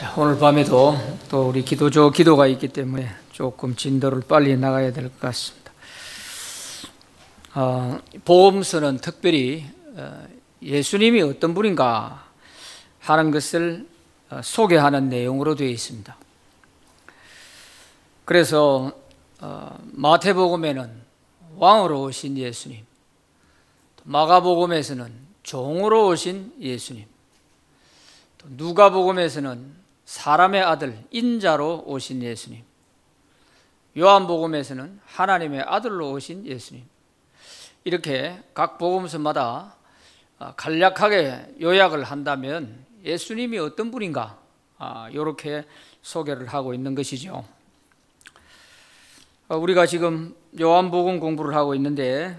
자, 오늘 밤에도 또 우리 기도가 있기 때문에 조금 진도를 빨리 나가야 될 것 같습니다. 복음서는 특별히 예수님이 어떤 분인가 하는 것을 소개하는 내용으로 되어 있습니다. 그래서 마태복음에는 왕으로 오신 예수님, 마가복음에서는 종으로 오신 예수님, 또 누가복음에서는 사람의 아들 인자로 오신 예수님, 요한복음에서는 하나님의 아들로 오신 예수님, 이렇게 각 복음서마다 간략하게 요약을 한다면 예수님이 어떤 분인가 이렇게 소개를 하고 있는 것이죠. 우리가 지금 요한복음 공부를 하고 있는데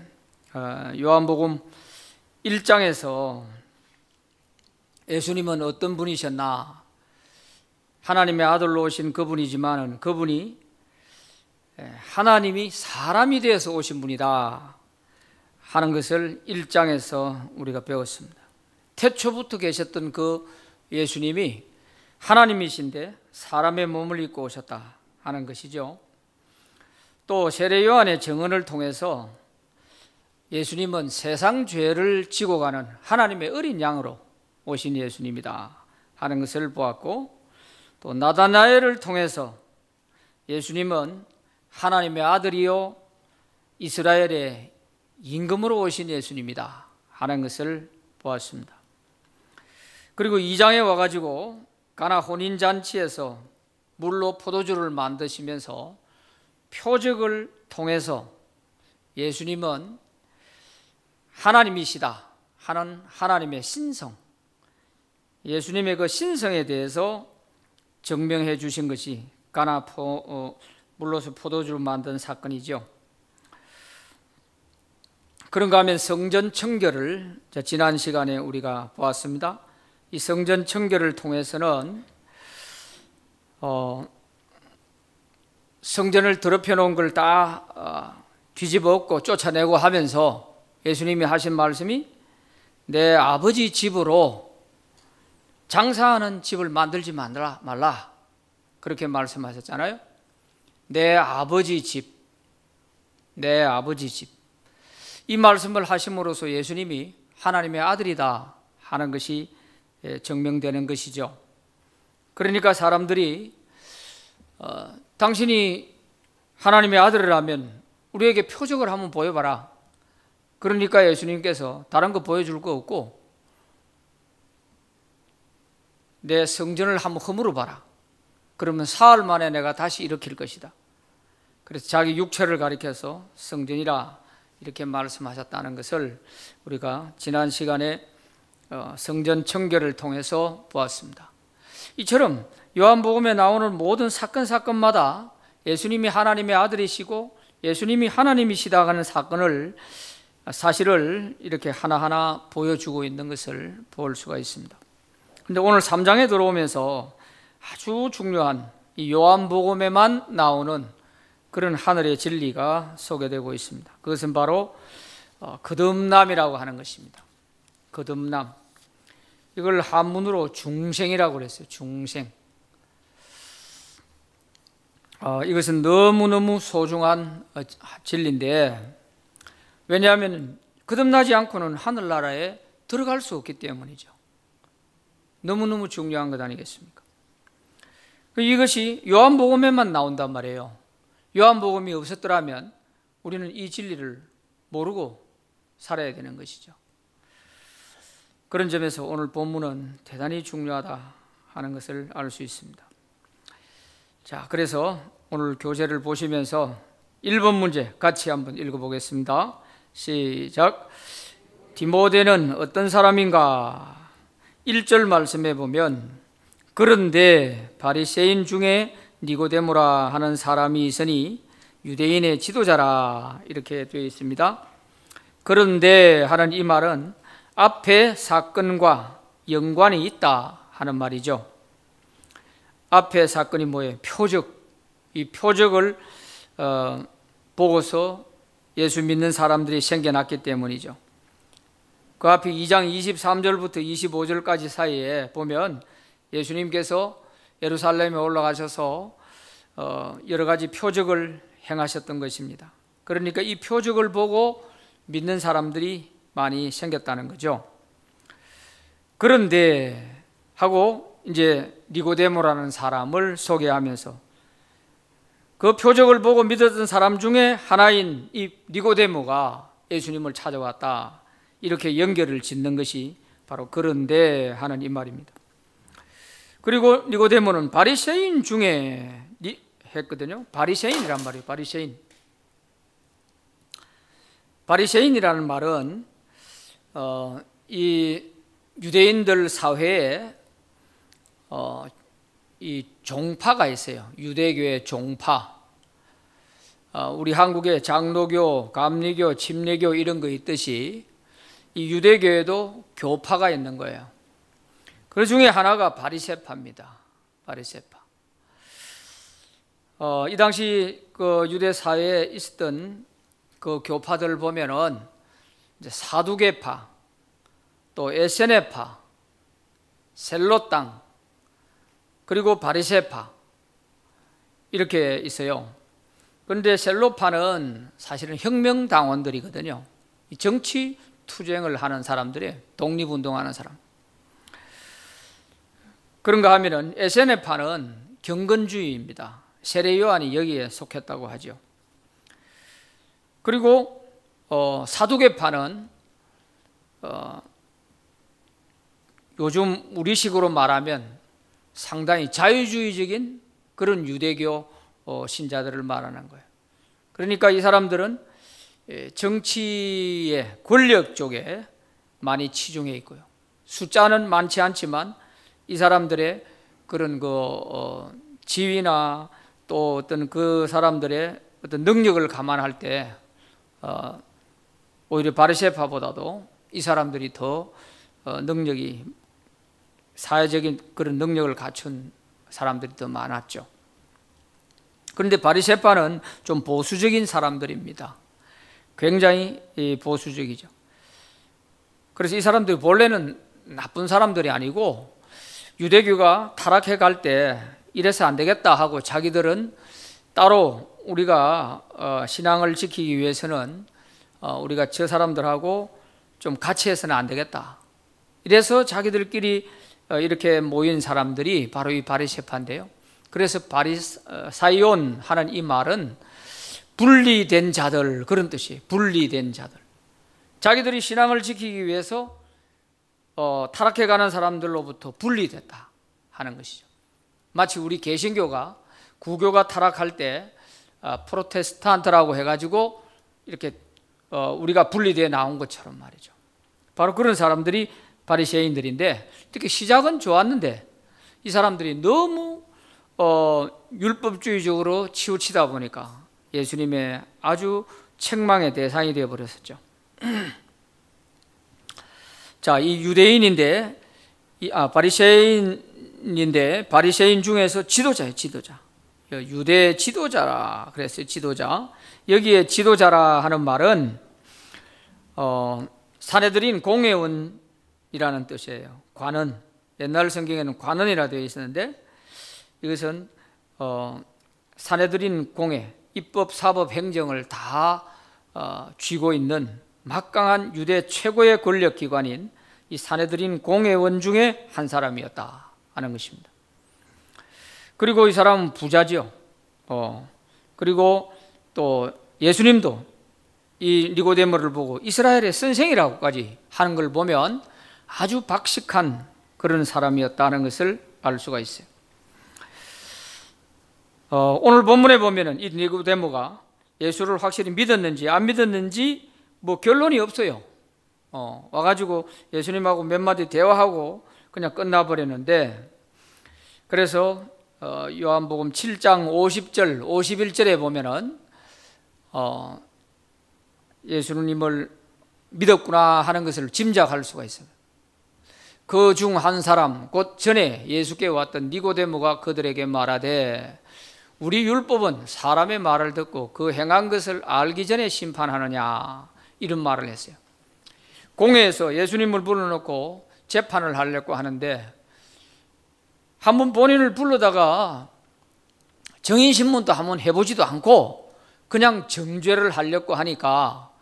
요한복음 1장에서 예수님은 어떤 분이셨나, 하나님의 아들로 오신 그분이지만 그분이 하나님이 사람이 되어서 오신 분이다 하는 것을 1장에서 우리가 배웠습니다. 태초부터 계셨던 그 예수님이 하나님이신데 사람의 몸을 입고 오셨다 하는 것이죠. 또 세례 요한의 증언을 통해서 예수님은 세상 죄를 지고 가는 하나님의 어린 양으로 오신 예수님이다 하는 것을 보았고, 또 나다나엘을 통해서 예수님은 하나님의 아들이요 이스라엘의 임금으로 오신 예수님이다 하는 것을 보았습니다. 그리고 2장에 와가지고 가나 혼인잔치에서 물로 포도주를 만드시면서 표적을 통해서 예수님은 하나님이시다 하는 하나님의 신성, 예수님의 그 신성에 대해서 증명해 주신 것이 가나 물로서 포도주를 만든 사건이죠. 그런가 하면 성전 청결을 지난 시간에 우리가 보았습니다. 이 성전 청결을 통해서는 성전을 더럽혀 놓은 걸 다 뒤집어 엎고 쫓아내고 하면서 예수님이 하신 말씀이 내 아버지 집으로 장사하는 집을 만들지 말라 그렇게 말씀하셨잖아요. 내 아버지 집, 내 아버지 집. 이 말씀을 하심으로써 예수님이 하나님의 아들이다 하는 것이 증명되는 것이죠. 그러니까 사람들이 당신이 하나님의 아들이라면 우리에게 표적을 한번 보여봐라. 그러니까 예수님께서 다른 거 보여줄 거 없고 내 성전을 한번 허물어 봐라. 그러면 사흘 만에 내가 다시 일으킬 것이다. 그래서 자기 육체를 가리켜서 성전이라 이렇게 말씀하셨다는 것을 우리가 지난 시간에 성전 청결을 통해서 보았습니다. 이처럼 요한복음에 나오는 모든 사건마다 예수님이 하나님의 아들이시고 예수님이 하나님이시다 하는 사실을 이렇게 하나하나 보여주고 있는 것을 볼 수가 있습니다. 그런데 오늘 3장에 들어오면서 아주 중요한 이 요한복음에만 나오는 그런 하늘의 진리가 소개되고 있습니다. 그것은 바로 거듭남이라고 하는 것입니다. 거듭남. 이걸 한문으로 중생이라고 그랬어요. 중생. 이것은 너무너무 소중한 진리인데, 왜냐하면 거듭나지 않고는 하늘나라에 들어갈 수 없기 때문이죠. 너무너무 중요한 것 아니겠습니까? 이것이 요한복음에만 나온단 말이에요. 요한복음이 없었더라면 우리는 이 진리를 모르고 살아야 되는 것이죠. 그런 점에서 오늘 본문은 대단히 중요하다 하는 것을 알 수 있습니다. 자, 그래서 오늘 교재를 보시면서 1번 문제 같이 한번 읽어보겠습니다. 시작. 디모데는 어떤 사람인가? 1절 말씀에 보면 그런데 바리새인 중에 니고데모라 하는 사람이 있으니 유대인의 지도자라 이렇게 되어 있습니다. 그런데 하는 이 말은 앞에 사건과 연관이 있다 하는 말이죠. 앞에 사건이 뭐예요? 표적. 이 표적을 보고서 예수 믿는 사람들이 생겨났기 때문이죠. 그 앞에 2장 23절부터 25절까지 사이에 보면 예수님께서 예루살렘에 올라가셔서 여러 가지 표적을 행하셨던 것입니다. 그러니까 이 표적을 보고 믿는 사람들이 많이 생겼다는 거죠. 그런데 하고 이제 니고데모라는 사람을 소개하면서 그 표적을 보고 믿었던 사람 중에 하나인 이 니고데모가 예수님을 찾아왔다, 이렇게 연결을 짓는 것이 바로 그런데 하는 이 말입니다. 그리고 니고데모는 바리새인 중에 했거든요. 바리새인이란 말이에요. 바리새인이라는 말은 이 유대인들 사회에 이 종파가 있어요. 유대교의 종파. 우리 한국에 장로교, 감리교, 침례교 이런 거 있듯이 이 유대교에도 교파가 있는 거예요. 그 중에 하나가 바리새파입니다. 바리새파. 이 당시 그 유대 사회에 있었던 그 교파들 보면은 이제 사두개파, 또 에세네파, 셀로땅, 그리고 바리새파 이렇게 있어요. 그런데 셀로파는 사실은 혁명당원들이거든요. 정치 투쟁을 하는 사람들이에요. 독립운동하는 사람. 그런가 하면은 에세네파는 경건주의입니다. 세례 요한이 여기에 속했다고 하죠. 그리고 사두개파는 요즘 우리식으로 말하면 상당히 자유주의적인 그런 유대교 신자들을 말하는 거예요. 그러니까 이 사람들은 정치의 권력 쪽에 많이 치중해 있고요. 숫자는 많지 않지만 이 사람들의 그런 지위나 또 어떤 그 사람들의 어떤 능력을 감안할 때 오히려 바리새파보다도 이 사람들이 더 능력이, 사회적인 그런 능력을 갖춘 사람들이 더 많았죠. 그런데 바리새파는 좀 보수적인 사람들입니다. 굉장히 보수적이죠. 그래서 이 사람들이 본래는 나쁜 사람들이 아니고 유대교가 타락해 갈 때 이래서 안 되겠다 하고 자기들은 따로 우리가 신앙을 지키기 위해서는 우리가 저 사람들하고 좀 같이 해서는 안 되겠다. 이래서 자기들끼리 이렇게 모인 사람들이 바로 이 바리새파인데요. 그래서 바리사이온 하는 이 말은 분리된 자들, 그런 뜻이에요. 분리된 자들. 자기들이 신앙을 지키기 위해서 타락해가는 사람들로부터 분리됐다 하는 것이죠. 마치 우리 개신교가 구교가 타락할 때 프로테스탄트라고 해가지고 이렇게 우리가 분리되어 나온 것처럼 말이죠. 바로 그런 사람들이 바리새인들인데, 특히 시작은 좋았는데 이 사람들이 너무 율법주의적으로 치우치다 보니까 예수님의 아주 책망의 대상이 되어버렸었죠. 자, 이 유대인인데 바리새인인데 바리새인 중에서 지도자예요. 지도자. 유대 지도자라 그랬어요. 지도자. 여기에 지도자라 하는 말은 사내들인 공회원이라는 뜻이에요. 관원. 옛날 성경에는 관원이라 되어 있었는데 이것은 사내들인 공회, 입법, 사법, 행정을 다 쥐고 있는 막강한 유대 최고의 권력기관인 이 사내들인 공회원 중에 한 사람이었다 하는 것입니다. 그리고 이 사람은 부자지요. 그리고 또 예수님도 이 니고데모를 보고 이스라엘의 선생이라고까지 하는 걸 보면 아주 박식한 그런 사람이었다는 것을 알 수가 있어요. 오늘 본문에 보면은 이 니고데모가 예수를 확실히 믿었는지 안 믿었는지 뭐 결론이 없어요. 와가지고 예수님하고 몇 마디 대화하고 그냥 끝나버렸는데, 그래서 요한복음 7장 50절 51절에 보면은 예수님을 믿었구나 하는 것을 짐작할 수가 있어요. 그 중 한 사람, 곧 전에 예수께 왔던 니고데모가 그들에게 말하되 우리 율법은 사람의 말을 듣고 그 행한 것을 알기 전에 심판하느냐, 이런 말을 했어요. 공회에서 예수님을 불러놓고 재판을 하려고 하는데 한번 본인을 불러다가 정인신문도 한번 해보지도 않고 그냥 정죄를 하려고 하니까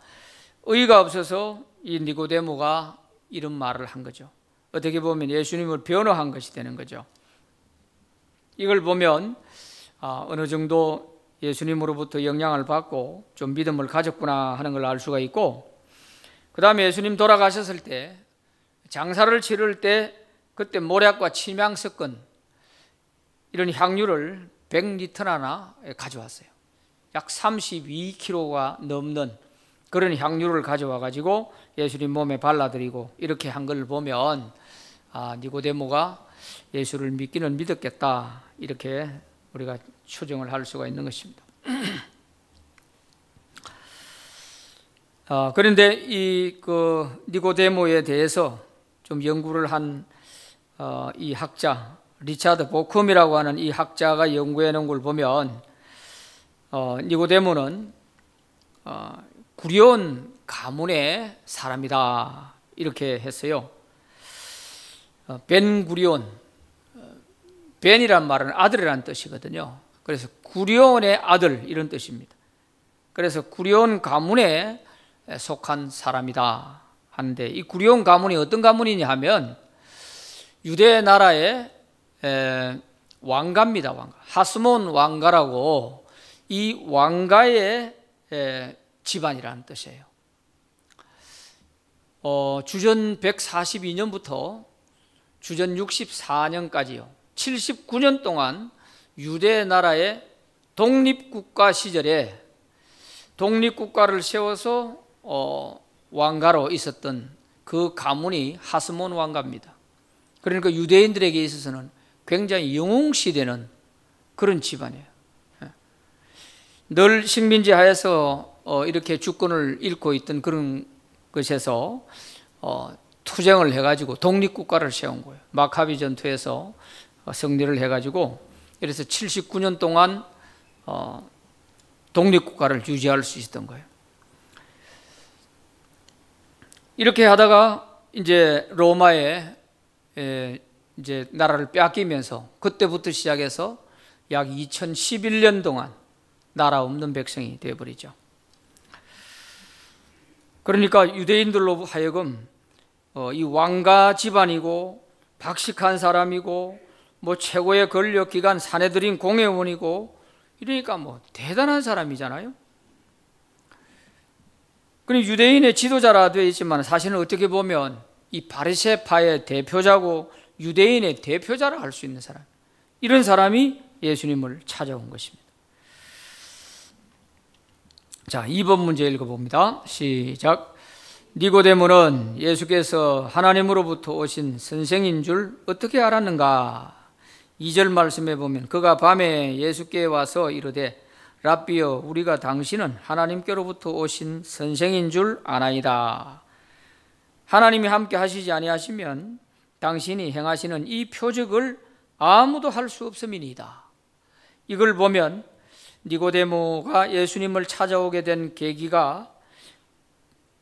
의의가 없어서 이 니고데모가 이런 말을 한 거죠. 어떻게 보면 예수님을 변호한 것이 되는 거죠. 이걸 보면 어느 정도 예수님으로부터 영향을 받고 좀 믿음을 가졌구나 하는 걸 알 수가 있고, 그 다음에 예수님 돌아가셨을 때 장사를 치를 때 그때 모략과 침향 섞은 이런 향유를 100리터나 가져왔어요. 약 32kg가 넘는 그런 향유를 가져와 가지고 예수님 몸에 발라드리고 이렇게 한 걸 보면 니고데모가 예수를 믿기는 믿었겠다, 이렇게 우리가 추정을 할 수가 있는 것입니다. 그런데 이 니고데모에 대해서 좀 연구를 한 이 학자 리차드 보쿰이라고 하는 이 학자가 연구해 놓은 걸 보면 니고데모는 구려온 가문의 사람이다, 이렇게 했어요. 벤구리온, 벤이란 말은 아들이라는 뜻이거든요. 그래서 구려온의 아들, 이런 뜻입니다. 그래서 구려온 가문에 속한 사람이다 하는데, 이 구려온 가문이 어떤 가문이냐 하면 유대 나라의 왕가입니다. 왕가. 하스몬 왕가라고, 이 왕가의 집안이라는 뜻이에요. 주전 142년부터 주전 64년까지요 79년 동안 유대 나라의 독립국가 시절에 독립국가를 세워서 왕가로 있었던 그 가문이 하스몬 왕가입니다. 그러니까 유대인들에게 있어서는 굉장히 영웅시되는 그런 집안이에요. 늘 식민지 하에서 이렇게 주권을 잃고 있던 그런 것에서 투쟁을 해가지고 독립국가를 세운 거예요. 마카비 전투에서 승리를 해가지고, 그래서 79년 동안 독립국가를 유지할 수 있었던 거예요. 이렇게 하다가 이제 로마에 이제 나라를 뺏기면서 그때부터 시작해서 약 2011년 동안 나라 없는 백성이 되어버리죠. 그러니까 유대인들로 하여금 이 왕가 집안이고 박식한 사람이고 뭐 최고의 권력기관 사내들인 공회원이고 이러니까 뭐 대단한 사람이잖아요. 그리고 유대인의 지도자라 되어 있지만 사실은 어떻게 보면 이 바리새파의 대표자고 유대인의 대표자라 할 수 있는 사람, 이런 사람이 예수님을 찾아온 것입니다. 자, 2번 문제 읽어봅니다. 시작. 니고데모는 예수께서 하나님으로부터 오신 선생인 줄 어떻게 알았는가? 2절 말씀에 보면 그가 밤에 예수께 와서 이르되 랍비여, 우리가 당신은 하나님께로부터 오신 선생인 줄 아나이다. 하나님이 함께 하시지 아니하시면 당신이 행하시는 이 표적을 아무도 할 수 없음이니이다. 이걸 보면 니고데모가 예수님을 찾아오게 된 계기가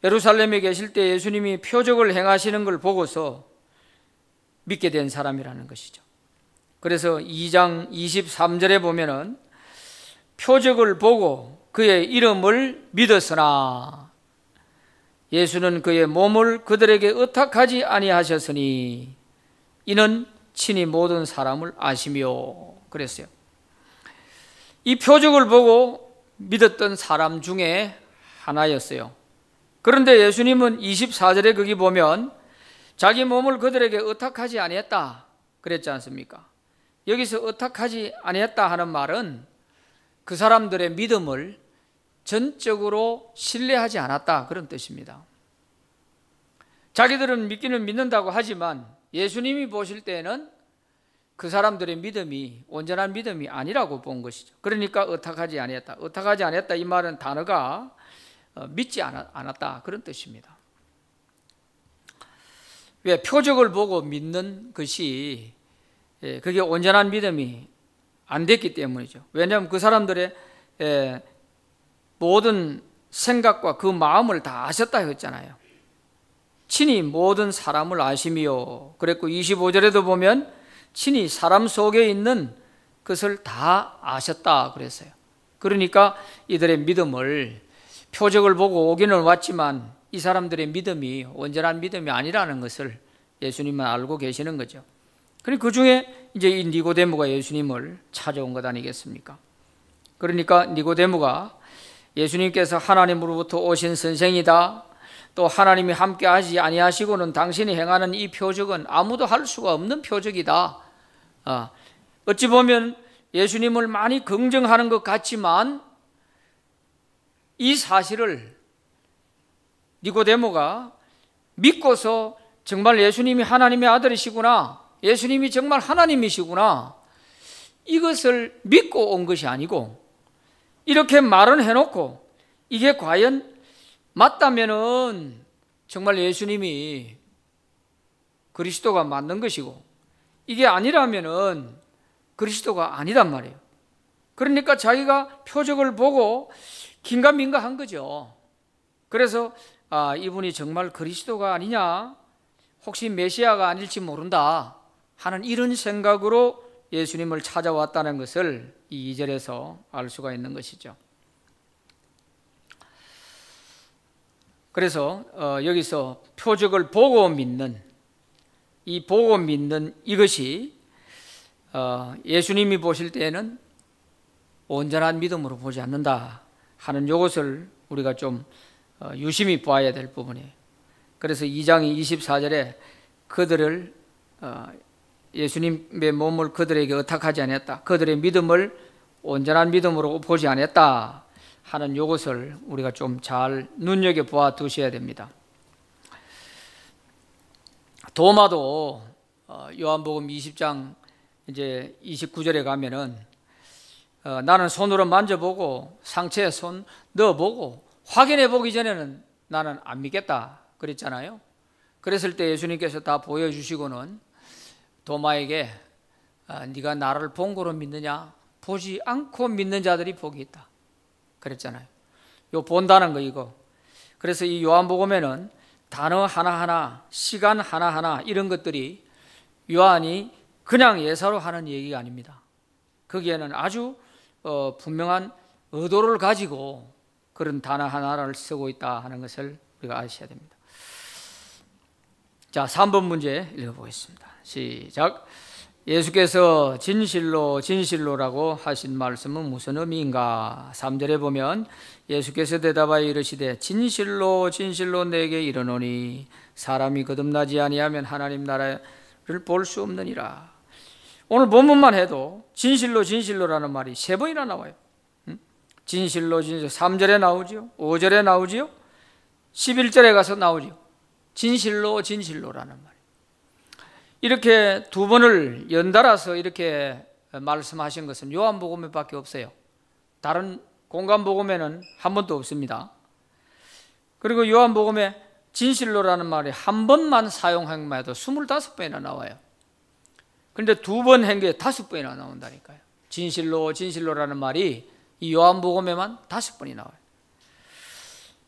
예루살렘에 계실 때 예수님이 표적을 행하시는 걸 보고서 믿게 된 사람이라는 것이죠. 그래서 2장 23절에 보면은 표적을 보고 그의 이름을 믿었으나 예수는 그의 몸을 그들에게 의탁하지 아니하셨으니 이는 친히 모든 사람을 아시며 그랬어요. 이 표적을 보고 믿었던 사람 중에 하나였어요. 그런데 예수님은 24절에 거기 보면 자기 몸을 그들에게 의탁하지 아니했다 그랬지 않습니까? 여기서 의탁하지 아니했다 하는 말은 그 사람들의 믿음을 전적으로 신뢰하지 않았다, 그런 뜻입니다. 자기들은 믿기는 믿는다고 하지만 예수님이 보실 때는 그 사람들의 믿음이 온전한 믿음이 아니라고 본 것이죠. 그러니까 의탁하지 아니했다. 의탁하지 아니했다 이 말은 단어가 믿지 않았다, 그런 뜻입니다. 왜? 표적을 보고 믿는 것이 그게 온전한 믿음이 안 됐기 때문이죠. 왜냐하면 그 사람들의 모든 생각과 그 마음을 다 아셨다 했잖아요. 친히 모든 사람을 아시며 그랬고 25절에도 보면 친히 사람 속에 있는 것을 다 아셨다 그랬어요. 그러니까 이들의 믿음을 표적을 보고 오기는 왔지만 이 사람들의 믿음이 온전한 믿음이 아니라는 것을 예수님은 알고 계시는 거죠. 그리고 그 중에 이제 이 니고데모가 예수님을 찾아온 것 아니겠습니까? 그러니까 니고데모가 예수님께서 하나님으로부터 오신 선생이다, 또 하나님이 함께 하지 아니하시고는 당신이 행하는 이 표적은 아무도 할 수가 없는 표적이다. 어찌 보면 예수님을 많이 긍정하는 것 같지만 이 사실을 니고데모가 믿고서 정말 예수님이 하나님의 아들이시구나, 예수님이 정말 하나님이시구나, 이것을 믿고 온 것이 아니고 이렇게 말은 해놓고 이게 과연 맞다면은 정말 예수님이 그리스도가 맞는 것이고 이게 아니라면은 그리스도가 아니단 말이에요. 그러니까 자기가 표적을 보고 긴가민가한 거죠. 그래서 이분이 정말 그리스도가 아니냐, 혹시 메시아가 아닐지 모른다 하는 이런 생각으로 예수님을 찾아왔다는 것을 이 2절에서 알 수가 있는 것이죠. 그래서 여기서 표적을 보고 믿는, 이 보고 믿는 이것이 예수님이 보실 때에는 온전한 믿음으로 보지 않는다 하는 이것을 우리가 좀 유심히 봐야 될 부분이에요. 그래서 2장 24절에 그들을 예수님의 몸을 그들에게 의탁하지 않았다, 그들의 믿음을 온전한 믿음으로 보지 않았다 하는 이것을 우리가 좀 잘 눈여겨보아 두셔야 됩니다. 도마도 요한복음 20장 이제 29절에 가면은 나는 손으로 만져보고 상처에 손 넣어보고 확인해 보기 전에는 나는 안 믿겠다 그랬잖아요. 그랬을 때 예수님께서 다 보여주시고는 도마에게 네가 나를 본 거로 믿느냐, 보지 않고 믿는 자들이 복이 있다 그랬잖아요. 요 본다는 거 이거. 그래서 이 요한복음에는 단어 하나하나, 시간 하나하나 이런 것들이 요한이 그냥 예사로 하는 얘기가 아닙니다. 거기에는 아주 분명한 의도를 가지고 그런 단어 하나를 쓰고 있다 하는 것을 우리가 아셔야 됩니다. 자, 3번 문제 읽어보겠습니다. 시작. 예수께서 진실로 진실로라고 하신 말씀은 무슨 의미인가? 3절에 보면 예수께서 대답하여 이르시되 진실로 진실로 내게 이르노니 사람이 거듭나지 아니하면 하나님 나라를 볼 수 없느니라. 오늘 본문만 해도 진실로 진실로라는 말이 3번이나 나와요. 진실로 진실로 3절에 나오죠, 5절에 나오죠, 11절에 가서 나오죠. 진실로 진실로라는 말. 이렇게 2번을 연달아서 이렇게 말씀하신 것은 요한복음에 밖에 없어요. 다른 공간복음에는 한 번도 없습니다. 그리고 요한복음에 진실로라는 말이 한 번만 사용한 것만 해도 25번이나 나와요. 그런데 2번 한 게 5번이나 나온다니까요. 진실로 진실로라는 말이 이 요한복음에만 5번이 나와요.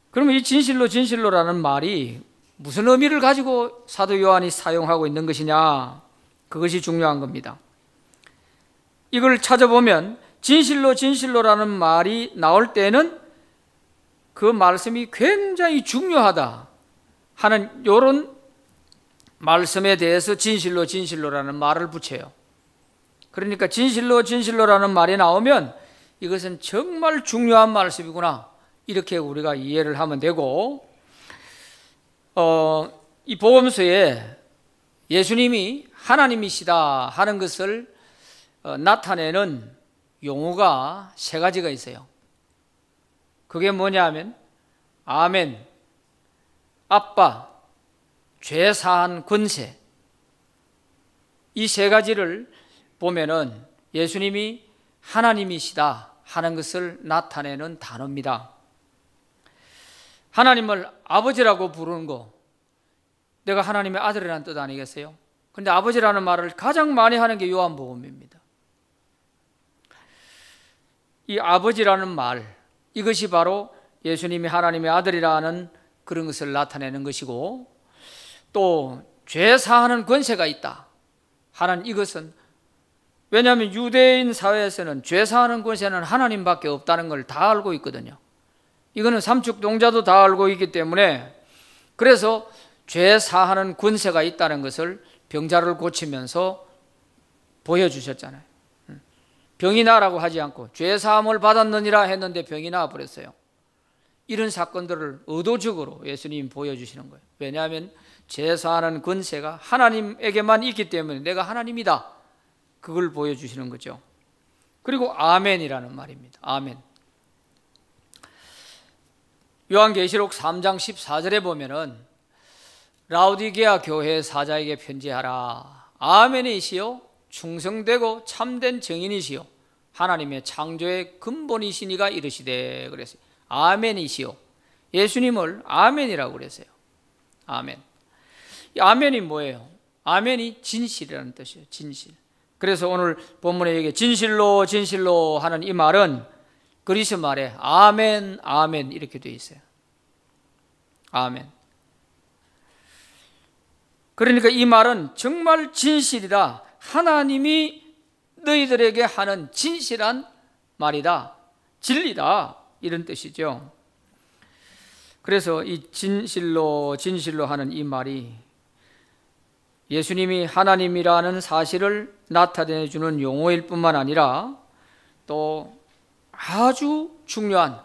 그러면 이 진실로 진실로라는 말이 무슨 의미를 가지고 사도 요한이 사용하고 있는 것이냐, 그것이 중요한 겁니다. 이걸 찾아보면 진실로 진실로라는 말이 나올 때는 그 말씀이 굉장히 중요하다 하는 이런 말씀에 대해서 진실로 진실로라는 말을 붙여요. 그러니까 진실로 진실로라는 말이 나오면 이것은 정말 중요한 말씀이구나, 이렇게 우리가 이해를 하면 되고, 이 복음서에 예수님이 하나님이시다 하는 것을 나타내는 용어가 3가지가 있어요. 그게 뭐냐 하면 아멘, 아빠, 죄 사한 권세, 이 3가지를 보면은 예수님이 하나님이시다 하는 것을 나타내는 단어입니다. 하나님을 아버지라고 부르는 거, 내가 하나님의 아들이라는 뜻 아니겠어요? 그런데 아버지라는 말을 가장 많이 하는 게 요한복음입니다. 이 아버지라는 말, 이것이 바로 예수님이 하나님의 아들이라는 그런 것을 나타내는 것이고, 또 죄 사하는 권세가 있다 하나님, 이것은 왜냐하면 유대인 사회에서는 죄 사하는 권세는 하나님밖에 없다는 걸 다 알고 있거든요. 이거는 삼축동자도 다 알고 있기 때문에, 그래서 죄 사하는 권세가 있다는 것을 병자를 고치면서 보여주셨잖아요. 병이 나라고 하지 않고 죄 사함을 받았느니라 했는데 병이 나와 버렸어요. 이런 사건들을 의도적으로 예수님이 보여주시는 거예요. 왜냐하면 죄 사하는 권세가 하나님에게만 있기 때문에 내가 하나님이다, 그걸 보여주시는 거죠. 그리고 아멘이라는 말입니다. 아멘. 요한계시록 3장 14절에 보면은 라우디게아 교회 사자에게 편지하라. 아멘이시요 충성되고 참된 증인이시요 하나님의 창조의 근본이시니가 이르시되, 그랬어요. 아멘이시요. 예수님을 아멘이라고 그랬어요. 아멘. 이 아멘이 뭐예요? 아멘이 진실이라는 뜻이에요. 진실. 그래서 오늘 본문에 여기 진실로 진실로 하는 이 말은 그리스 말에 아멘 아멘 이렇게 되어 있어요. 아멘. 그러니까 이 말은 정말 진실이다, 하나님이 너희들에게 하는 진실한 말이다, 진리다, 이런 뜻이죠. 그래서 이 진실로 진실로 하는 이 말이 예수님이 하나님이라는 사실을 나타내 주는 용어일 뿐만 아니라 또 아주 중요한,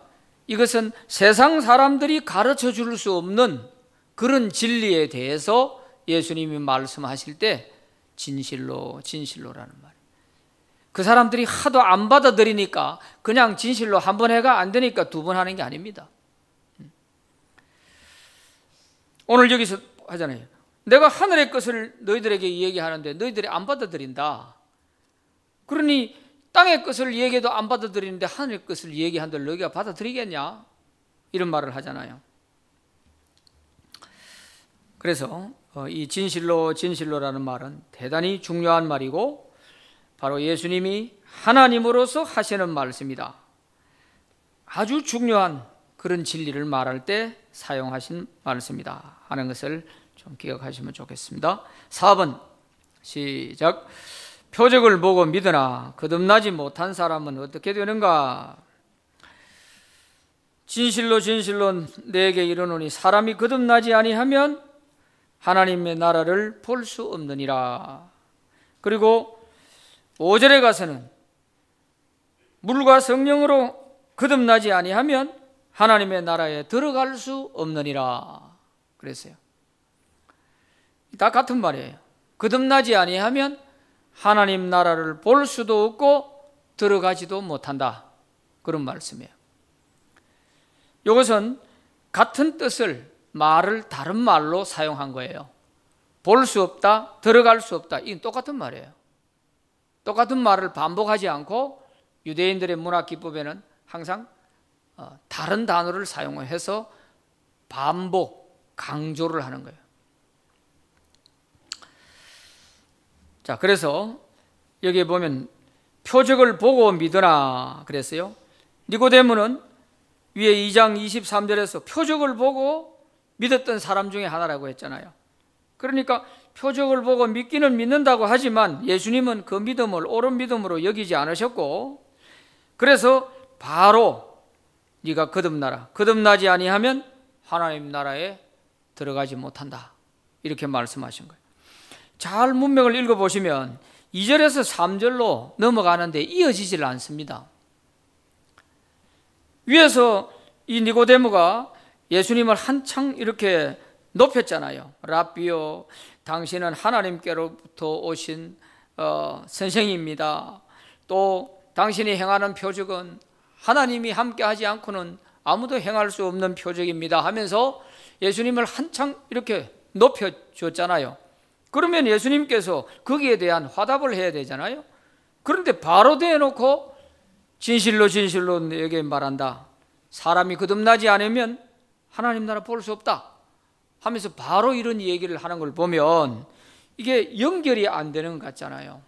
이것은 세상 사람들이 가르쳐 줄 수 없는 그런 진리에 대해서 예수님이 말씀하실 때 진실로 진실로라는 말이에요. 그 사람들이 하도 안 받아들이니까 그냥 진실로 한 번 해가 안 되니까 두 번 하는 게 아닙니다. 오늘 여기서 하잖아요. 내가 하늘의 것을 너희들에게 얘기하는데 너희들이 안 받아들인다. 그러니 땅의 것을 얘기해도 안 받아들이는데 하늘의 것을 얘기한들 너희가 받아들이겠냐? 이런 말을 하잖아요. 그래서 이 진실로 진실로라는 말은 대단히 중요한 말이고 바로 예수님이 하나님으로서 하시는 말씀이다. 아주 중요한 그런 진리를 말할 때 사용하신 말씀이다 하는 것을 좀 기억하시면 좋겠습니다. 4번 시작. 표적을 보고 믿으나 거듭나지 못한 사람은 어떻게 되는가? 진실로 진실로 내게 이르노니 사람이 거듭나지 아니하면 하나님의 나라를 볼 수 없느니라. 그리고 5절에 가서는 물과 성령으로 거듭나지 아니하면 하나님의 나라에 들어갈 수 없느니라 그랬어요. 다 같은 말이에요. 거듭나지 아니하면 하나님 나라를 볼 수도 없고 들어가지도 못한다, 그런 말씀이에요. 이것은 같은 뜻을 말을 다른 말로 사용한 거예요. 볼 수 없다, 들어갈 수 없다, 이건 똑같은 말이에요. 똑같은 말을 반복하지 않고 유대인들의 문화 기법에는 항상 다른 단어를 사용해서 반복, 강조를 하는 거예요. 자, 그래서 여기에 보면 표적을 보고 믿으나 그랬어요. 니고데모는 위에 2장 23절에서 표적을 보고 믿었던 사람 중에 하나라고 했잖아요. 그러니까 표적을 보고 믿기는 믿는다고 하지만 예수님은 그 믿음을 옳은 믿음으로 여기지 않으셨고, 그래서 바로 네가 거듭나라, 거듭나지 아니하면 하나님 나라에 들어가지 못한다, 이렇게 말씀하신 거예요. 잘 문맥을 읽어보시면 2절에서 3절로 넘어가는데 이어지질 않습니다. 위에서 이 니고데모가 예수님을 한창 이렇게 높였잖아요. 랍비요, 당신은 하나님께로부터 오신 선생입니다. 또 당신이 행하는 표적은 하나님이 함께하지 않고는 아무도 행할 수 없는 표적입니다 하면서 예수님을 한창 이렇게 높여줬잖아요. 그러면 예수님께서 거기에 대한 화답을 해야 되잖아요. 그런데 바로 대놓고 진실로 진실로 너에게 말한다, 사람이 거듭나지 않으면 하나님 나라 볼 수 없다 하면서 바로 이런 얘기를 하는 걸 보면 이게 연결이 안 되는 것 같잖아요.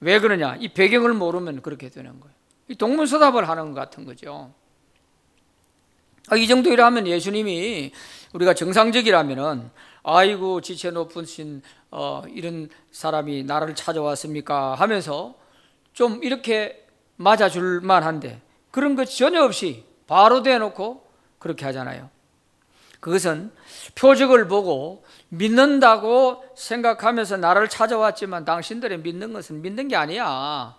왜 그러냐? 이 배경을 모르면 그렇게 되는 거예요. 이 동문서답을 하는 것 같은 거죠. 이 정도 일하면 예수님이 우리가 정상적이라면은 아이고 지체 높으신 이런 사람이 나를 찾아왔습니까 하면서 좀 이렇게 맞아줄 만한데 그런 것 전혀 없이 바로 대놓고 그렇게 하잖아요. 그것은 표적을 보고 믿는다고 생각하면서 나를 찾아왔지만 당신들이 믿는 것은 믿는 게 아니야.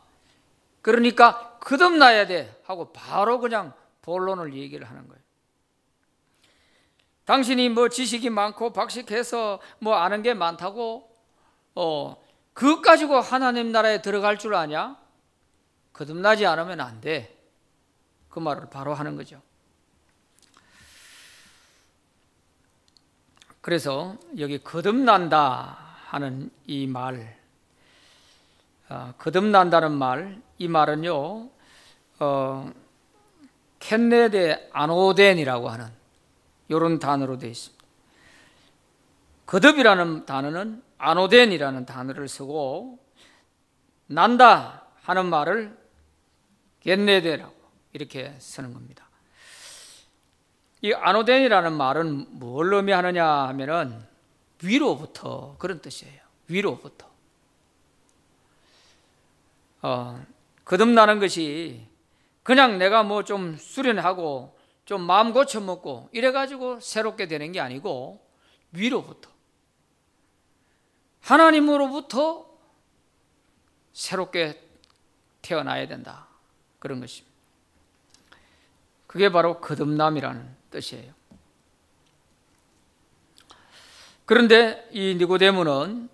그러니까 거듭나야 돼 하고 바로 그냥 본론을 얘기를 하는 거예요. 당신이 뭐 지식이 많고 박식해서 뭐 아는 게 많다고 그것 가지고 하나님 나라에 들어갈 줄 아냐? 거듭나지 않으면 안 돼. 그 말을 바로 하는 거죠. 그래서 여기 거듭난다 하는 이 말, 거듭난다는 말, 이 말은요 켄네데 아노덴이라고 하는 이런 단어로 되어 있습니다. 거듭이라는 단어는 아노덴이라는 단어를 쓰고 난다 하는 말을 켄네데라고 이렇게 쓰는 겁니다. 이 아노덴이라는 말은 뭘 의미하느냐 하면은 위로부터 그런 뜻이에요. 위로부터. 거듭나는 것이 그냥 내가 뭐 좀 수련하고 좀 마음 고쳐먹고 이래가지고 새롭게 되는 게 아니고 위로부터 하나님으로부터 새롭게 태어나야 된다. 그런 것입니다. 그게 바로 거듭남이라는 뜻이에요. 그런데 이 니고데모는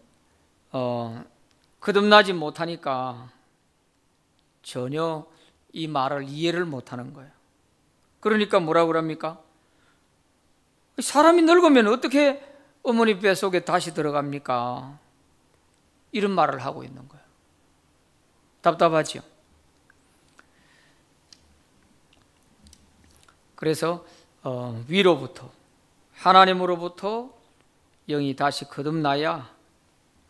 거듭나지 못하니까 전혀 이 말을 이해를 못하는 거예요. 그러니까 뭐라고 그럽니까? 사람이 늙으면 어떻게 어머니 뱃속에 다시 들어갑니까? 이런 말을 하고 있는 거예요. 답답하죠? 그래서 위로부터 하나님으로부터 영이 다시 거듭나야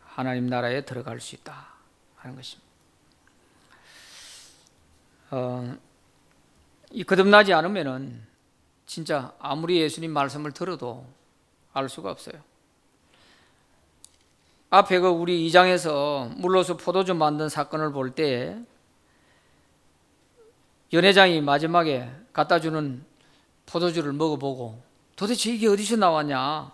하나님 나라에 들어갈 수 있다 하는 것입니다. 이 거듭나지 않으면은 진짜 아무리 예수님 말씀을 들어도 알 수가 없어요. 앞에 우리 2장에서 물로서 포도주 만든 사건을 볼 때 연회장이 마지막에 갖다 주는 포도주를 먹어보고 도대체 이게 어디서 나왔냐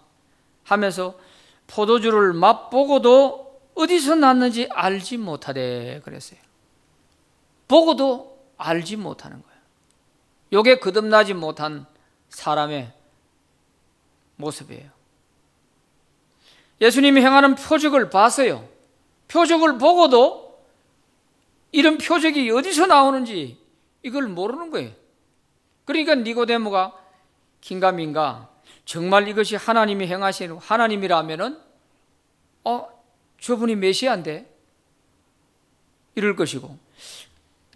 하면서 포도주를 맛보고도 어디서 났는지 알지 못하대 그랬어요. 보고도 알지 못하는 거예요. 이게 거듭나지 못한 사람의 모습이에요. 예수님이 행하는 표적을 봤어요. 표적을 보고도 이런 표적이 어디서 나오는지 이걸 모르는 거예요. 그러니까 니고데모가 긴가민가 정말 이것이 하나님이 행하신 하나님이라면은 저분이 메시아인데 이럴 것이고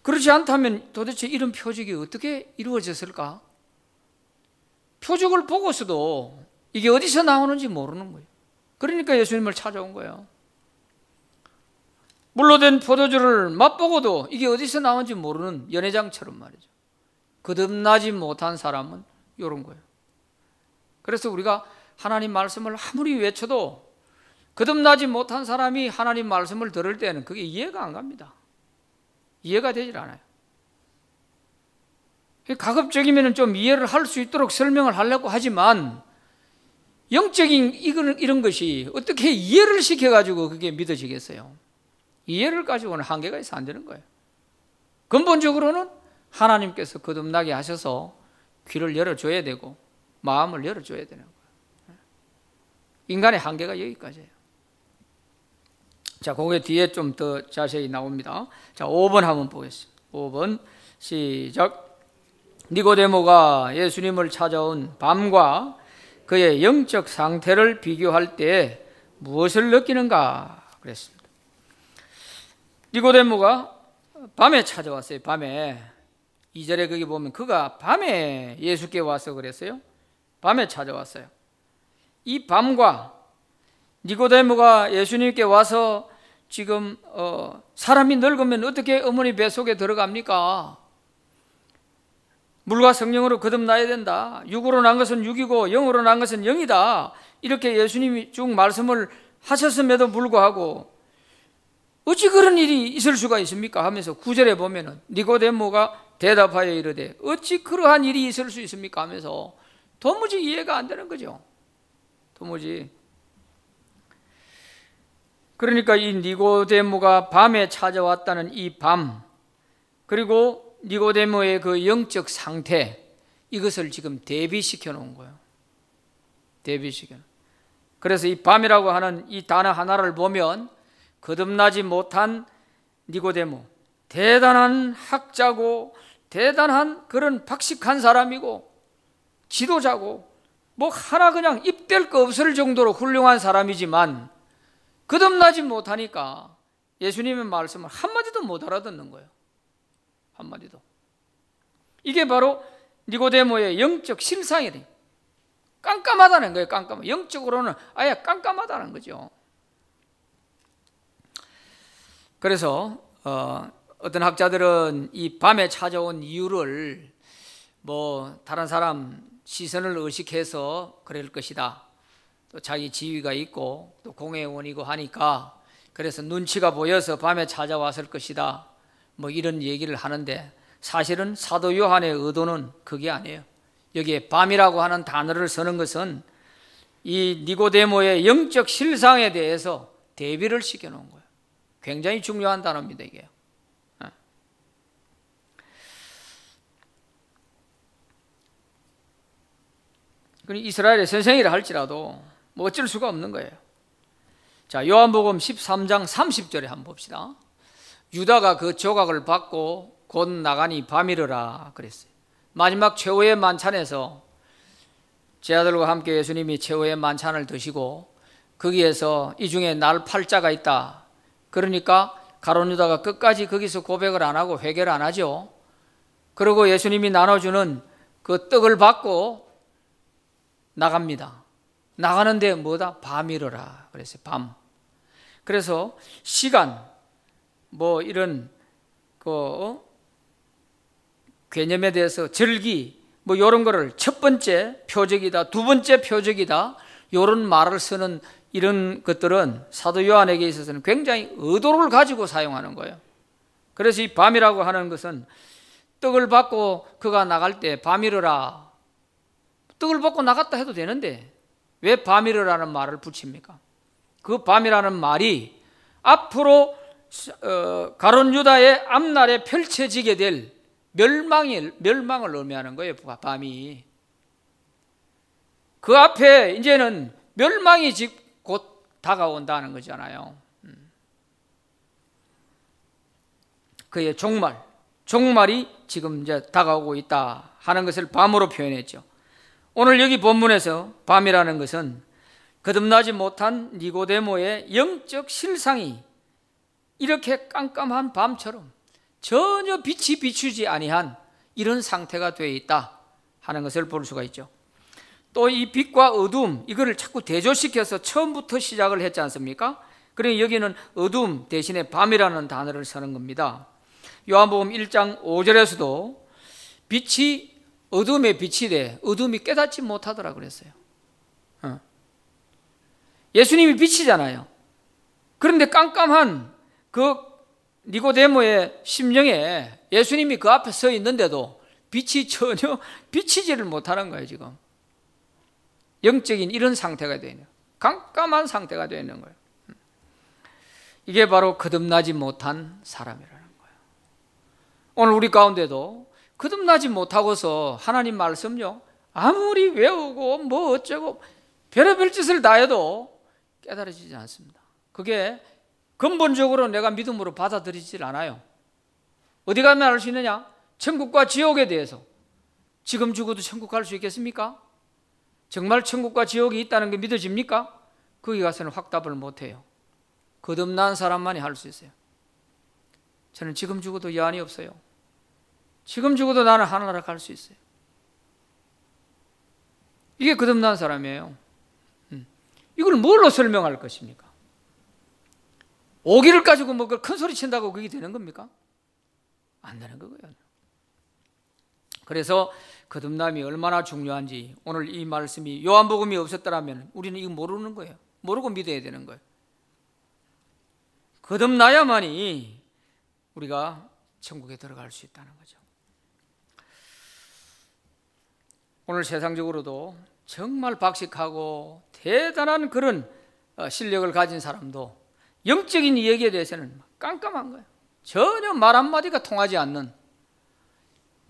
그렇지 않다면 도대체 이런 표적이 어떻게 이루어졌을까? 표적을 보고서도 이게 어디서 나오는지 모르는 거예요. 그러니까 예수님을 찾아온 거예요. 물로 된 포도주를 맛보고도 이게 어디서 나온지 모르는 연회장처럼 말이죠. 거듭나지 못한 사람은 이런 거예요. 그래서 우리가 하나님 말씀을 아무리 외쳐도 거듭나지 못한 사람이 하나님 말씀을 들을 때는 그게 이해가 안 갑니다. 이해가 되질 않아요. 가급적이면 좀 이해를 할 수 있도록 설명을 하려고 하지만 영적인 이런 것이 어떻게 이해를 시켜가지고 그게 믿어지겠어요? 이해를 가지고는 한계가 있어 안 되는 거예요. 근본적으로는 하나님께서 거듭나게 하셔서 귀를 열어줘야 되고 마음을 열어줘야 되는 거예요. 인간의 한계가 여기까지예요. 자, 그게 뒤에 좀 더 자세히 나옵니다. 자, 5번 한번 보겠습니다. 5번 시작. 니고데모가 예수님을 찾아온 밤과 그의 영적 상태를 비교할 때 무엇을 느끼는가 그랬습니다. 니고데모가 밤에 찾아왔어요. 밤에 2절에 거기 보면 그가 밤에 예수께 와서 그랬어요. 밤에 찾아왔어요. 이 밤과 니고데모가 예수님께 와서 지금 사람이 늙으면 어떻게 어머니 뱃속에 들어갑니까? 물과 성령으로 거듭나야 된다. 육으로 난 것은 육이고 영으로 난 것은 영이다. 이렇게 예수님이 쭉 말씀을 하셨음에도 불구하고 어찌 그런 일이 있을 수가 있습니까? 하면서 9절에 보면은 니고데모가 대답하여 이르되 어찌 그러한 일이 있을 수 있습니까? 하면서 도무지 이해가 안 되는 거죠. 도무지. 그러니까 이 니고데모가 밤에 찾아왔다는 이 밤, 그리고 니고데모의 그 영적 상태, 이것을 지금 대비시켜 놓은 거예요. 대비시켜. 그래서 이 밤이라고 하는 이 단어 하나를 보면 거듭나지 못한 니고데모, 대단한 학자고 대단한 그런 박식한 사람이고 지도자고 뭐 하나 그냥 입댈 거 없을 정도로 훌륭한 사람이지만 거듭나지 못하니까 예수님의 말씀을 한마디도 못 알아듣는 거예요. 한마디도. 이게 바로 니고데모의 영적 실상이래. 깜깜하다는 거예요. 깜깜. 영적으로는 아예 깜깜하다는 거죠. 그래서 어떤 학자들은 이 밤에 찾아온 이유를 뭐 다른 사람 시선을 의식해서 그럴 것이다. 또 자기 지위가 있고 또 공회원이고 하니까 그래서 눈치가 보여서 밤에 찾아왔을 것이다. 뭐 이런 얘기를 하는데 사실은 사도 요한의 의도는 그게 아니에요. 여기에 밤이라고 하는 단어를 쓰는 것은 이 니고데모의 영적 실상에 대해서 대비를 시켜놓은 거예요. 굉장히 중요한 단어입니다, 이게. 이스라엘의 선생이라 할지라도 뭐 어쩔 수가 없는 거예요. 자, 요한복음 13장 30절에 한번 봅시다. 유다가 그 조각을 받고 곧 나가니 밤이르라 그랬어요. 마지막 최후의 만찬에서 제자들과 함께 예수님이 최후의 만찬을 드시고 거기에서 이 중에 날 팔자가 있다. 그러니까 가룟 유다가 끝까지 거기서 고백을 안 하고 회개를 안 하죠. 그리고 예수님이 나눠주는 그 떡을 받고 나갑니다. 나가는데 뭐다? 밤이러라 그랬어요. 밤. 그래서 시간 뭐 이런 그 개념에 대해서 절기 뭐 이런 거를 첫 번째 표적이다, 두 번째 표적이다 이런 말을 쓰는 이런 것들은 사도 요한에게 있어서는 굉장히 의도를 가지고 사용하는 거예요. 그래서 이 밤이라고 하는 것은 떡을 받고 그가 나갈 때 밤이러라, 떡을 받고 나갔다 해도 되는데 왜 밤이러라는 말을 붙입니까? 그 밤이라는 말이 앞으로 가룟 유다의 앞날에 펼쳐지게 될 멸망을 의미하는 거예요. 밤이. 그 앞에 이제는 멸망이 곧 다가온다는 거잖아요. 그의 종말이 지금 이제 다가오고 있다 하는 것을 밤으로 표현했죠. 오늘 여기 본문에서 밤이라는 것은 거듭나지 못한 니고데모의 영적 실상이 이렇게 깜깜한 밤처럼 전혀 빛이 비추지 아니한 이런 상태가 되어 있다 하는 것을 볼 수가 있죠. 또 이 빛과 어둠 이거를 자꾸 대조시켜서 처음부터 시작을 했지 않습니까? 그러니 여기는 어둠 대신에 밤이라는 단어를 쓰는 겁니다. 요한복음 1장 5절에서도 빛이 어둠의 빛이 돼 어둠이 깨닫지 못하더라 그랬어요. 예수님이 빛이잖아요. 그런데 깜깜한 그 니고데모의 심령에 예수님이 그 앞에 서 있는데도 빛이 전혀 비치지를 못하는 거예요. 지금 영적인 이런 상태가 되어 있는, 깜깜한 상태가 되어 있는 거예요. 이게 바로 거듭나지 못한 사람이라는 거예요. 오늘 우리 가운데도 거듭나지 못하고서 하나님 말씀요 아무리 외우고 뭐 어쩌고 별의별 짓을 다 해도 깨달아지지 않습니다. 그게 근본적으로 내가 믿음으로 받아들이질 않아요. 어디 가면 알 수 있느냐? 천국과 지옥에 대해서. 지금 죽어도 천국 갈 수 있겠습니까? 정말 천국과 지옥이 있다는 게 믿어집니까? 거기 가서는 확답을 못해요. 거듭난 사람만이 할 수 있어요. 저는 지금 죽어도 여한이 없어요. 지금 죽어도 나는 하늘나라 갈 수 있어요. 이게 거듭난 사람이에요. 이걸 뭘로 설명할 것입니까? 오기를 가지고 뭐 큰 소리 친다고 그게 되는 겁니까? 안 되는 거고요. 그래서 거듭남이 얼마나 중요한지 오늘 이 말씀이 요한복음이 없었더라면 우리는 이거 모르는 거예요. 모르고 믿어야 되는 거예요. 거듭나야만이 우리가 천국에 들어갈 수 있다는 거죠. 오늘 세상적으로도 정말 박식하고 대단한 그런 실력을 가진 사람도 영적인 얘기에 대해서는 깜깜한 거예요. 전혀 말 한마디가 통하지 않는,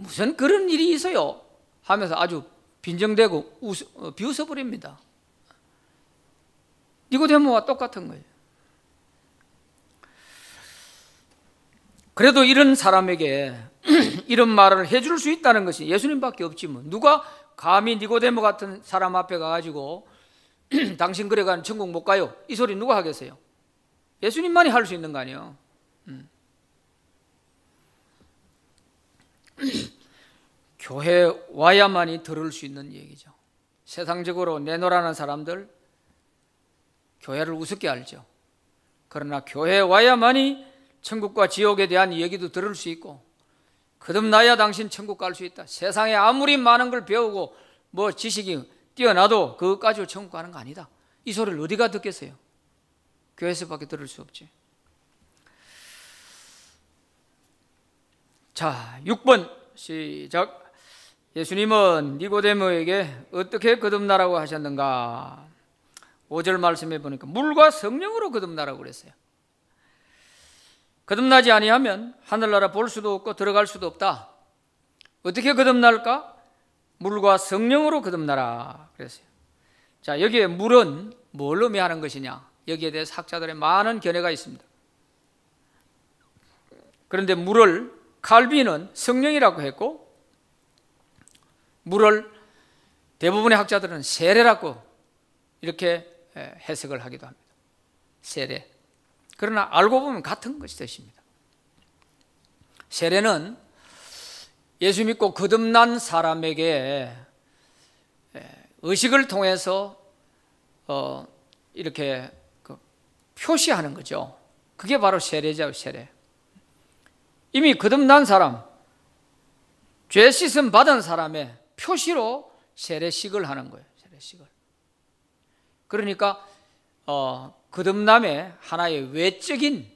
무슨 그런 일이 있어요 하면서 아주 빈정대고 비웃어버립니다. 니고데모와 똑같은 거예요. 그래도 이런 사람에게 이런 말을 해줄 수 있다는 것이 예수님밖에 없지 뭐. 누가 감히 니고데모 같은 사람 앞에 가가지고 당신 그래가는 천국 못 가요, 이 소리 누가 하겠어요? 예수님만이 할 수 있는 거 아니에요. 교회 와야만이 들을 수 있는 얘기죠. 세상적으로 내놓으라는 사람들 교회를 우습게 알죠. 그러나 교회 와야만이 천국과 지옥에 대한 얘기도 들을 수 있고, 거듭나야 당신 천국 갈 수 있다. 세상에 아무리 많은 걸 배우고 뭐 지식이 뛰어나도 그것 가지고 천국 가는 거 아니다, 이 소리를 어디가 듣겠어요? 교회에서밖에 들을 수 없지. 자, 6번 시작. 예수님은 니고데모에게 어떻게 거듭나라고 하셨는가? 5절 말씀해 보니까 물과 성령으로 거듭나라고 그랬어요. 거듭나지 아니하면 하늘나라 볼 수도 없고 들어갈 수도 없다. 어떻게 거듭날까? 물과 성령으로 거듭나라 그랬어요. 자, 여기에 물은 뭘 의미하는 것이냐? 여기에 대해서 학자들의 많은 견해가 있습니다. 그런데 물을 칼빈은 성령이라고 했고, 물을 대부분의 학자들은 세례라고 이렇게 해석을 하기도 합니다. 세례. 그러나 알고 보면 같은 것이 뜻입니다. 세례는 예수 믿고 거듭난 사람에게 의식을 통해서 이렇게 표시하는 거죠. 그게 바로 세례죠, 세례. 이미 거듭난 사람, 죄 씻음 받은 사람의 표시로 세례식을 하는 거예요. 세례식을. 그러니까 거듭남의 하나의 외적인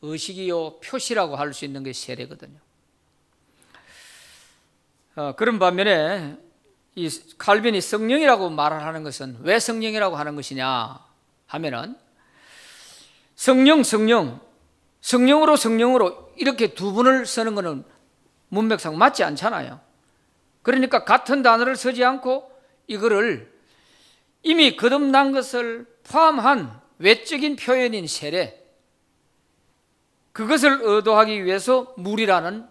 의식이요 표시라고 할 수 있는 게 세례거든요. 그런 반면에 이 칼빈이 성령이라고 말을 하는 것은 왜 성령이라고 하는 것이냐 하면은, 성령으로 이렇게 두 분을 쓰는 것은 문맥상 맞지 않잖아요. 그러니까 같은 단어를 쓰지 않고 이거를 이미 거듭난 것을 포함한 외적인 표현인 세례, 그것을 의도하기 위해서 물이라는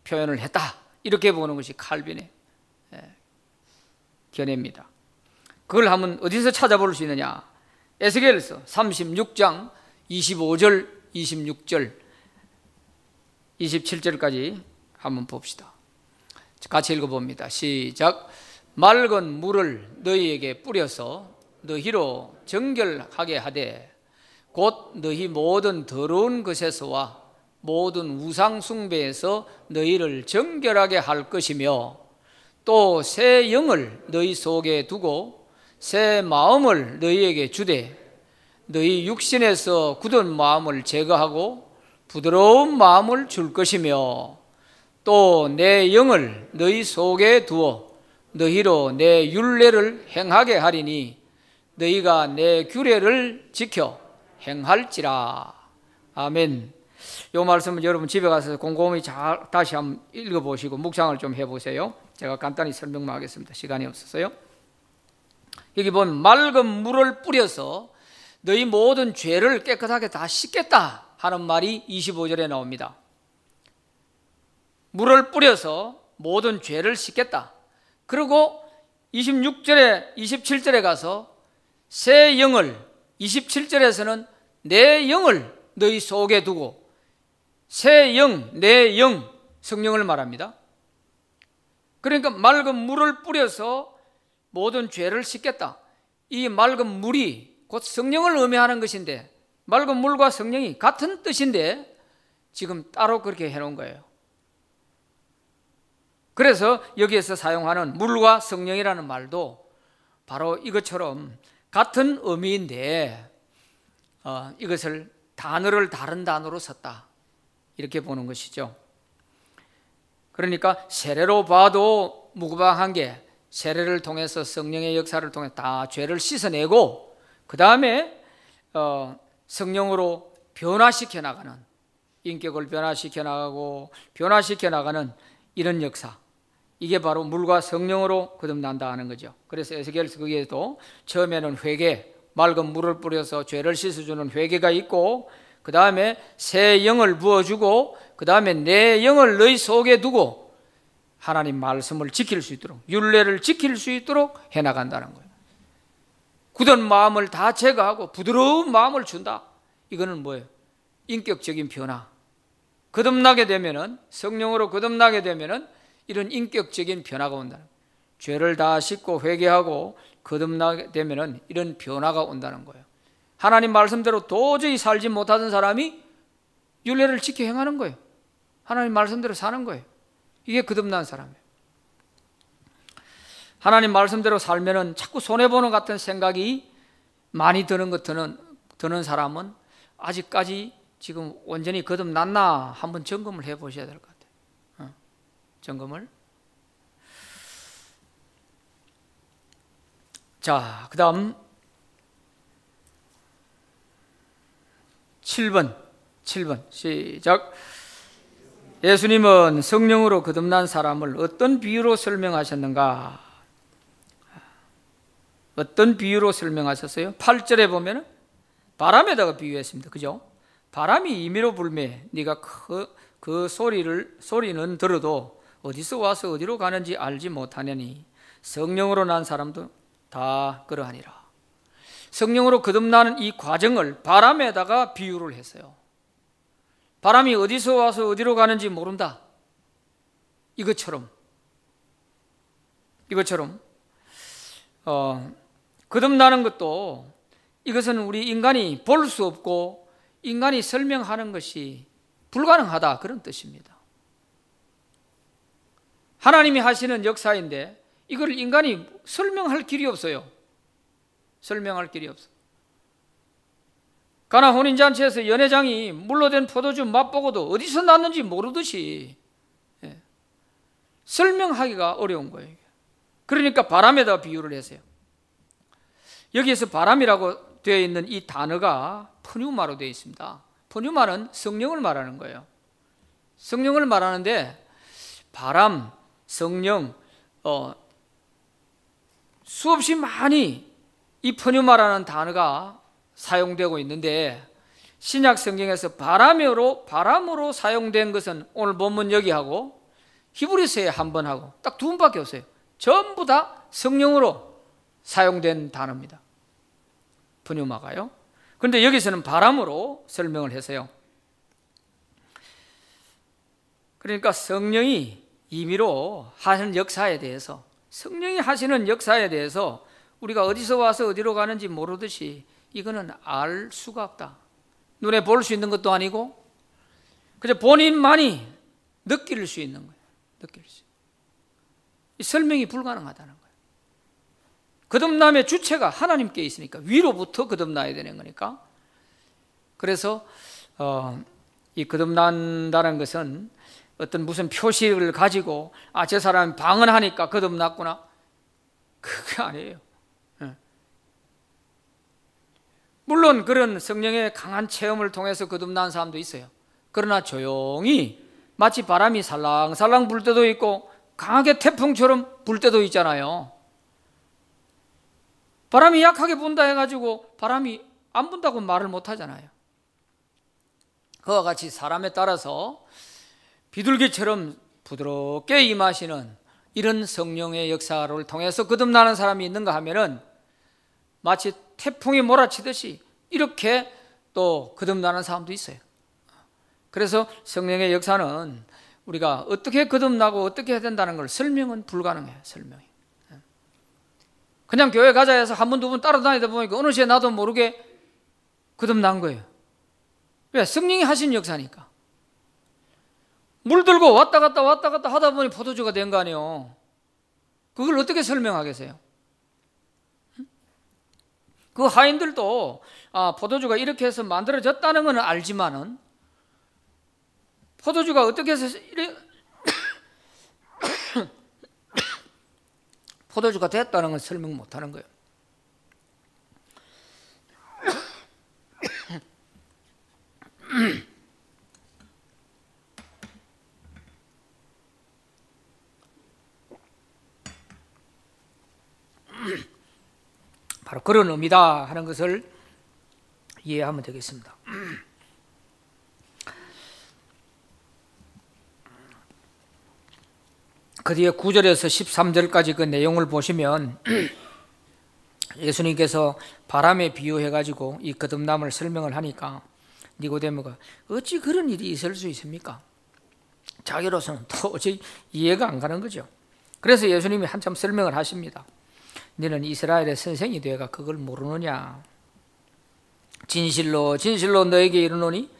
표현을 했다, 이렇게 보는 것이 칼빈의 견해입니다. 그걸 한번 어디서 찾아볼 수 있느냐? 에스겔서 36장 25절, 26절, 27절까지 한번 봅시다. 같이 읽어봅니다. 시작. 맑은 물을 너희에게 뿌려서 너희로 정결하게 하되, 곧 너희 모든 더러운 것에서와 모든 우상 숭배에서 너희를 정결하게 할 것이며, 또 새 영을 너희 속에 두고 새 마음을 너희에게 주되, 너희 육신에서 굳은 마음을 제거하고 부드러운 마음을 줄 것이며, 또 내 영을 너희 속에 두어 너희로 내 율례를 행하게 하리니 너희가 내 규례를 지켜 행할지라. 아멘. 이 말씀은 여러분 집에 가서 곰곰이 다시 한번 읽어보시고 묵상을 좀 해보세요. 제가 간단히 설명만 하겠습니다. 시간이 없어서요. 여기 보면 맑은 물을 뿌려서 너희 모든 죄를 깨끗하게 다 씻겠다 하는 말이 25절에 나옵니다. 물을 뿌려서 모든 죄를 씻겠다. 그리고 26절에 27절에 가서 새 영을, 27절에서는 내 영을 너희 속에 두고, 새 영, 내 영, 성령을 말합니다. 그러니까 맑은 물을 뿌려서 모든 죄를 씻겠다. 이 맑은 물이 곧 성령을 의미하는 것인데, 맑은 물과 성령이 같은 뜻인데 지금 따로 그렇게 해놓은 거예요. 그래서 여기에서 사용하는 물과 성령이라는 말도 바로 이것처럼 같은 의미인데 이것을 단어를 다른 단어로 썼다, 이렇게 보는 것이죠. 그러니까 세례로 봐도 무구방한 게, 세례를 통해서 성령의 역사를 통해 다 죄를 씻어내고 그 다음에 성령으로 변화시켜 나가는, 인격을 변화시켜 나가고 변화시켜 나가는 이런 역사, 이게 바로 물과 성령으로 거듭난다 하는 거죠. 그래서 에스겔서 거기에도 처음에는 회개, 맑은 물을 뿌려서 죄를 씻어주는 회개가 있고, 그 다음에 새 영을 부어주고, 그 다음에 내 영을 너희 속에 두고 하나님 말씀을 지킬 수 있도록, 율례를 지킬 수 있도록 해나간다는 거예요. 굳은 마음을 다 제거하고 부드러운 마음을 준다. 이거는 뭐예요? 인격적인 변화. 거듭나게 되면은, 성령으로 거듭나게 되면은 이런 인격적인 변화가 온다는 거예요. 죄를 다 씻고 회개하고 거듭나게 되면은 이런 변화가 온다는 거예요. 하나님 말씀대로 도저히 살지 못하던 사람이 율례를 지켜 행하는 거예요. 하나님 말씀대로 사는 거예요. 이게 거듭난 사람이에요. 하나님 말씀대로 살면은 자꾸 손해보는 같은 생각이 많이 드는 사람은 아직까지 지금 온전히 거듭났나 한번 점검을 해 보셔야 될 것 같아요. 점검을. 자, 그 다음 7번 시작. 예수님은 성령으로 거듭난 사람을 어떤 비유로 설명하셨는가? 어떤 비유로 설명하셨어요? 8절에 보면 바람에다가 비유했습니다. 그죠? 바람이 임의로 불매 네가 그 소리는 들어도 어디서 와서 어디로 가는지 알지 못하느니 성령으로 난 사람도 다 그러하니라. 성령으로 거듭나는 이 과정을 바람에다가 비유를 했어요. 바람이 어디서 와서 어디로 가는지 모른다. 이것처럼 거듭나는 것도, 이것은 우리 인간이 볼 수 없고 인간이 설명하는 것이 불가능하다, 그런 뜻입니다. 하나님이 하시는 역사인데 이걸 인간이 설명할 길이 없어요. 설명할 길이 없어. 가나 혼인잔치에서 연회장이 물로 된 포도주 맛보고도 어디서 났는지 모르듯이 설명하기가 어려운 거예요. 그러니까 바람에다 비유를 했어요. 여기에서 바람이라고 되어 있는 이 단어가 푸뉴마로 되어 있습니다. 푸뉴마는 성령을 말하는 거예요. 성령을 말하는데 바람, 성령, 수없이 많이 이 푸뉴마라는 단어가 사용되고 있는데, 신약 성경에서 바람으로 사용된 것은 오늘 본문 여기하고 히브리서에 한 번 하고 딱 두 번밖에 없어요. 전부 다 성령으로 사용된 단어입니다. 푸뉴마가요. 그런데 여기서는 바람으로 설명을 했어요. 그러니까 성령이 임의로 하시는 역사에 대해서, 성령이 하시는 역사에 대해서 우리가 어디서 와서 어디로 가는지 모르듯이 이거는 알 수가 없다. 눈에 볼 수 있는 것도 아니고 그저 본인만이 느낄 수 있는 거예요. 느낄 수. 이 설명이 불가능하다는 거예요. 거듭남의 주체가 하나님께 있으니까 위로부터 거듭나야 되는 거니까. 그래서 이 거듭난다는 것은 어떤 무슨 표식을 가지고 저 사람이 방언하니까 거듭났구나, 그게 아니에요. 물론 그런 성령의 강한 체험을 통해서 거듭난 사람도 있어요. 그러나 조용히 마치 바람이 살랑살랑 불 때도 있고 강하게 태풍처럼 불 때도 있잖아요. 바람이 약하게 분다 해가지고 바람이 안 분다고 말을 못 하잖아요. 그와 같이 사람에 따라서 비둘기처럼 부드럽게 임하시는 이런 성령의 역사를 통해서 거듭나는 사람이 있는가 하면은 마치 태풍이 몰아치듯이 이렇게 또 거듭나는 사람도 있어요. 그래서 성령의 역사는 우리가 어떻게 거듭나고 어떻게 해야 된다는 걸 설명은 불가능해요. 설명이. 그냥 교회 가자 해서 한 번, 두 번 따라다니다 보니까 어느새 나도 모르게 거듭난 거예요. 왜? 성령이 하신 역사니까. 물 들고 왔다 갔다 하다 보니 포도주가 된 거 아니에요. 그걸 어떻게 설명하겠어요? 그 하인들도 포도주가 이렇게 해서 만들어졌다는 건 알지만은 포도주가 어떻게 해서 포도주가 됐다는 건 설명 못하는 거예요. 바로 그런 의미다 하는 것을 이해하면 되겠습니다. 그 뒤에 9절에서 13절까지 그 내용을 보시면 예수님께서 바람에 비유해가지고 이 거듭남을 설명을 하니까 니고데모가 어찌 그런 일이 있을 수 있습니까? 자기로서는 도저히 이해가 안 가는 거죠. 그래서 예수님이 한참 설명을 하십니다. 너는 이스라엘의 선생이 되어가 그걸 모르느냐? 진실로 진실로 너에게 이르노니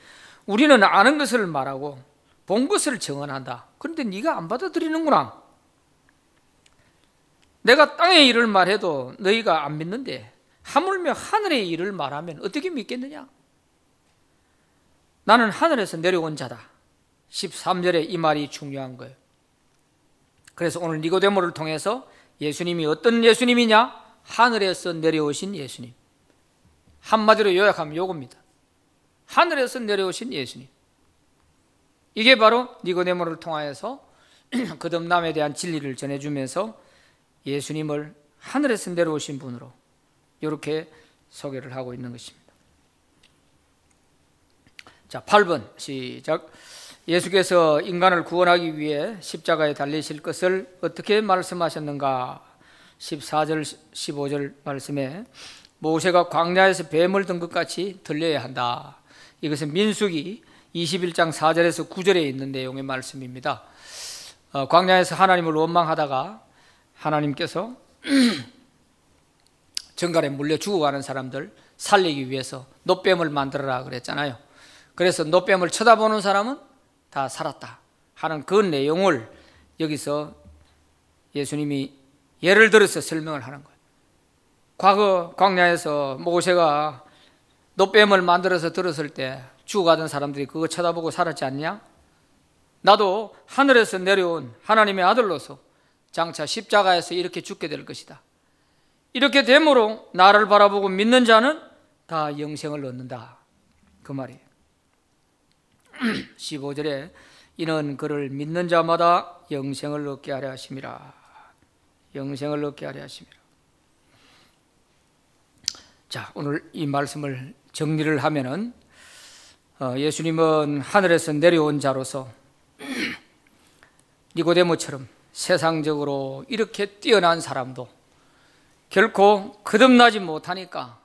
우리는 아는 것을 말하고 본 것을 증언한다. 그런데 네가 안 받아들이는구나. 내가 땅의 일을 말해도 너희가 안 믿는데 하물며 하늘의 일을 말하면 어떻게 믿겠느냐? 나는 하늘에서 내려온 자다. 13절에 이 말이 중요한 거예요. 그래서 오늘 니고데모를 통해서 예수님이 어떤 예수님이냐? 하늘에서 내려오신 예수님. 한마디로 요약하면 이겁니다. 하늘에서 내려오신 예수님. 이게 바로 니고데모를 통하여서 거듭남에 대한 진리를 전해주면서 예수님을 하늘에서 내려오신 분으로 이렇게 소개를 하고 있는 것입니다. 자, 8번 시작. 예수께서 인간을 구원하기 위해 십자가에 달리실 것을 어떻게 말씀하셨는가? 14절 15절 말씀에 모세가 광야에서 뱀을 든 것 같이 들려야 한다. 이것은 민수기 21장 4절에서 9절에 있는 내용의 말씀입니다. 광야에서 하나님을 원망하다가 하나님께서 정갈에 물려 죽어가는 사람들 살리기 위해서 놋뱀을 만들어라 그랬잖아요. 그래서 놋뱀을 쳐다보는 사람은 다 살았다 하는 그 내용을 여기서 예수님이 예를 들어서 설명을 하는 거예요. 과거 광야에서 모세가 놋뱀을 만들어서 들었을 때 죽어가던 사람들이 그거 쳐다보고 살았지 않냐? 나도 하늘에서 내려온 하나님의 아들로서 장차 십자가에서 이렇게 죽게 될 것이다. 이렇게 됨으로 나를 바라보고 믿는 자는 다 영생을 얻는다. 그 말이에요. 15절에 이는 그를 믿는 자마다 영생을 얻게 하려 하심이라. 영생을 얻게 하려 하심이라. 자, 오늘 이 말씀을 정리를 하면은 예수님은 하늘에서 내려온 자로서 니고데모처럼 세상적으로 이렇게 뛰어난 사람도 결코 거듭나지 못하니까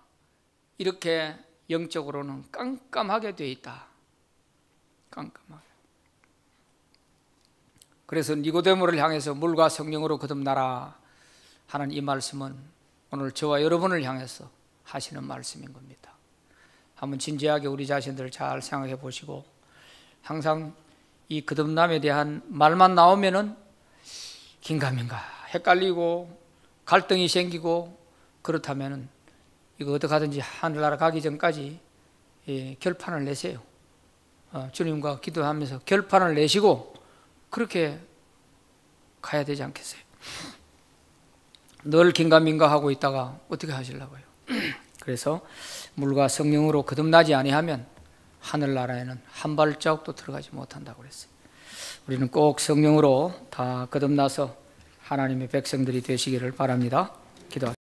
이렇게 영적으로는 깜깜하게 되어 있다. 깜깜하게. 그래서 니고데모를 향해서 물과 성령으로 거듭나라 하는 이 말씀은 오늘 저와 여러분을 향해서 하시는 말씀인 겁니다. 한번 진지하게 우리 자신들을 잘 생각해 보시고 항상 이 거듭남에 대한 말만 나오면은 긴가민가 헷갈리고 갈등이 생기고 그렇다면은 이거 어떻게 하든지 하늘나라 가기 전까지 결판을 내세요. 주님과 기도하면서 결판을 내시고 그렇게 가야 되지 않겠어요? 늘 긴가민가 하고 있다가 어떻게 하시려고요? 그래서 물과 성령으로 거듭나지 아니하면 하늘나라에는 한 발자국도 들어가지 못한다고 그랬어요. 우리는 꼭 성령으로 다 거듭나서 하나님의 백성들이 되시기를 바랍니다. 기도합니다.